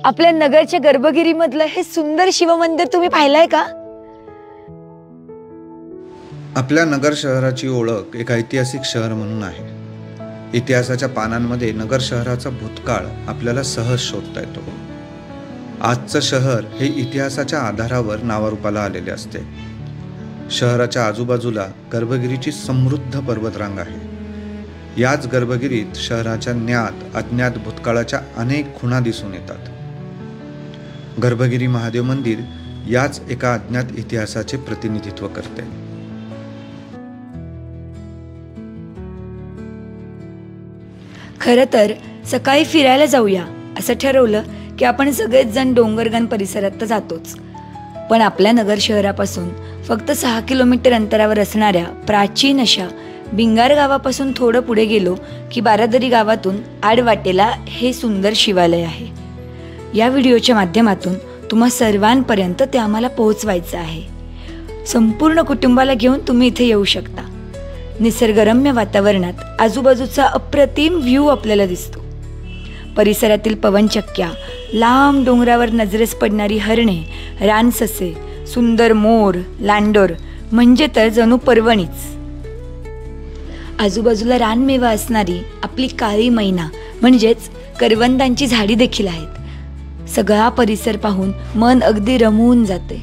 आपल्या नगरच्या गर्भगिरीमधलं हे सुंदर शिवमंदिर तुम्ही पाहिलंय का? आपल्या नगर शहराची ओळख एक ऐतिहासिक शहर म्हणून आहे. इतिहासाच्या पानांमध्ये नगर शहराचा भूतकाळ आपल्याला सहज शोधता येतो. आजचं शहर हे इतिहासाच्या आधारावर नावारूपाला आलेले असते. शहराच्या आजूबाजूला गर्भगिरीची समृद्ध पर्वतरांग आहे. याच गर्भगिरीत शहराच्या ज्ञात अज्ञात भूतकाळाच्या अनेक खुणा दिसून येतात. गर्भगिरी महादेव मंदिर याच एका अज्ञात इतिहासाचे प्रतिनिधित्व करते. खरं तर सकाळी फिरायला जाऊया असं ठरवलं की आपण सगळेच जण डोंगरगण परिसरात तर जातोच. पण आपल्या नगर शहरापासून फक्त 6 किलोमीटर अंतरावर असणाऱ्या प्राचीन अशा भिंगार गावापासून थोडं पुढे गेलो की बारादरी गावातून आडवाटेला हे सुंदर शिवालय आहे. या व्हिडिओच्या माध्यमातून तुम्हा सर्वांपर्यंत ते आम्हाला पोहोचवायचं आहे. संपूर्ण कुटुंबाला घेऊन तुम्ही इथे येऊ शकता. निसर्गरम्य वातावरणात आजूबाजूचा अप्रतिम व्ह्यू आपल्याला दिसतो. परिसरातील पवनचक्क्या, लांब डोंगरावर नजरेस पडणारी हरणे, रानससे, सुंदर मोर, लांडोर म्हणजे तर जणू पर्वणीच. आजूबाजूला रानमेवा असणारी आपली काळी मैना म्हणजेच करवंदांची झाडी देखील आहेत. सगळा परिसर पाहून मन अगदी रमून जाते.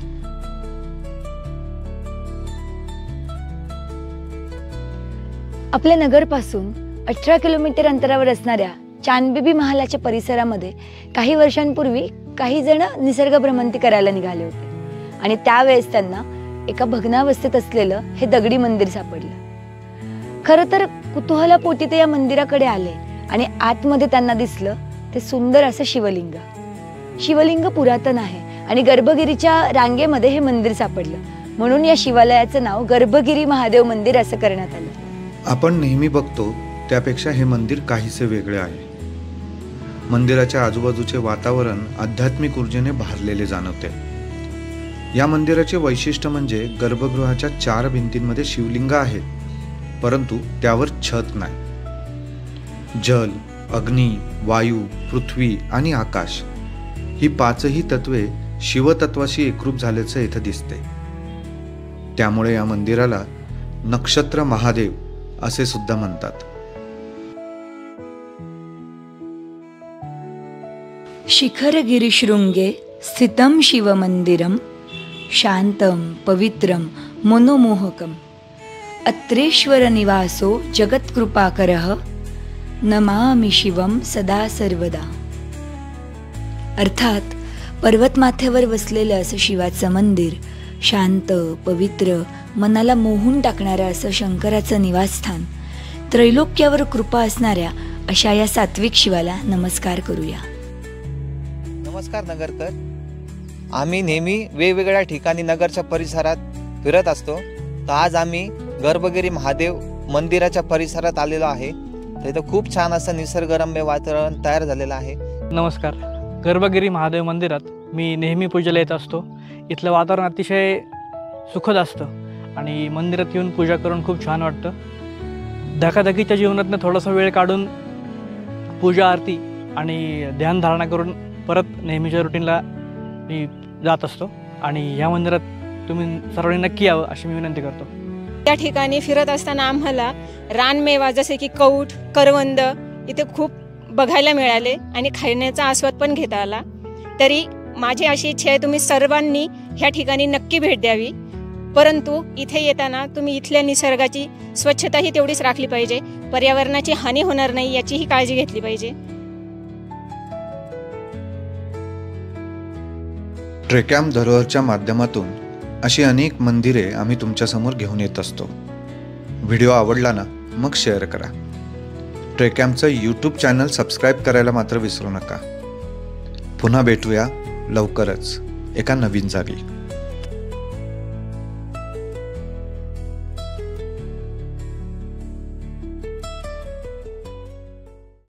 आपल्या नगरपासून 18 किलोमीटर अंतरावर असणाऱ्या चांदबिबी महालाच्या परिसरामध्ये काही वर्षांपूर्वी काही जण निसर्ग भ्रमंती करायला निघाले होते आणि त्यावेळेस त्यांना एका भग्नावस्थेत असलेलं हे दगडी मंदिर सापडलं. खरं तर कुतूहलापोटी ते या मंदिराकडे आले आणि आतमध्ये त्यांना दिसलं ते सुंदर असं शिवलिंग. शिवलिंग पुरातन आहे आणि गर्भगिरीच्या रांगेमध्ये हे मंदिर सापडलं, म्हणून या शिवालयाचं नाव गर्भगिरी महादेव मंदिर असं करण्यात आलं. आपण नेहमी बघतो त्यापेक्षा हे मंदिर काहीसे वेगळे आहे. मंदिराच्या आजूबाजूचे वातावरण आध्यात्मिक ऊर्जेने भारलेले जाणवते. या मंदिराचे वैशिष्ट्य म्हणजे गर्भगृहाच्या 4 भिंतींमध्ये शिवलिंग आहेत, परंतु त्यावर छत नाही. जल, अग्नी, वायू, पृथ्वी आणि आकाश ही 5ही तत्वे शिवतत्वाशी एकरूप झाल्याचं इथं दिसते. त्यामुळे या मंदिराला नक्षत्र महादेव असे सुद्धा म्हणतात. शिखरगिरिशृंगे स्थितं शिवमंदिरं शांतं पवित्रं मनोमोहकं अत्रेश्वर निवासो जगत्कृपाकरः नमामि शिवं सदा सर्वदा. अर्थात पर्वतमाथ्यावर वसलेलं असं शिवाचं मंदिर, शांत पवित्र मनाला मोहून टाकणारं असं शंकराचं निवासस्थान, त्रैलोक्यावर कृपा असणाऱ्या अशा या सात्विक शिवाला नमस्कार करूया. नमस्कार नगरकर. आम्ही नेहमी वेगवेगळ्या ठिकाणी नगरच्या परिसरात फिरत असतो. तर आज आम्ही गर्भगिरी महादेव मंदिराच्या परिसरात आलेलो आहे. तिथं खूप छान असं निसर्गरम्य वातावरण तयार झालेलं आहे. नमस्कार. गर्भगिरी महादेव मंदिरात मी नेहमी पूजेला येत असतो. इथलं वातावरण अतिशय सुखद असतं आणि मंदिरात येऊन पूजा करून खूप छान वाटतं. धकाधकीच्या जीवनातनं थोडासा वेळ काढून पूजा आरती आणि ध्यानधारणा करून परत नेहमीच्या रुटीनला मी जात असतो आणि ह्या मंदिरात तुम्ही सर्वांनी नक्की यावं अशी मी विनंती करतो. त्या ठिकाणी फिरत असताना आम्हाला रानमेवा जसे की कौठ, करवंद इथे खूप बघायला मिळाले आणि खाण्याचा आस्वाद पण घेता आला. तरी माझी अशी इच्छा आहे तुम्ही सर्वांनी ह्या ठिकाणी नक्की भेट द्यावी. परंतु इथे येताना तुम्ही इथल्या निसर्गाची स्वच्छताही तेवढीच राखली पाहिजे. पर्यावरणाची हानी होणार नाही याचीही काळजी घेतली पाहिजे. ट्रेकॅम धरोहरच्या माध्यमातून अशी अनेक मंदिरे आम्ही तुमच्यासमोर घेऊन येत असतो. व्हिडिओ आवडला ना, मग शेअर करा. ट्रेकॅमचं यूट्यूब चॅनल सबस्क्राईब करायला मात्र विसरू नका. पुन्हा भेटूया लवकरच एका नवीन जागी.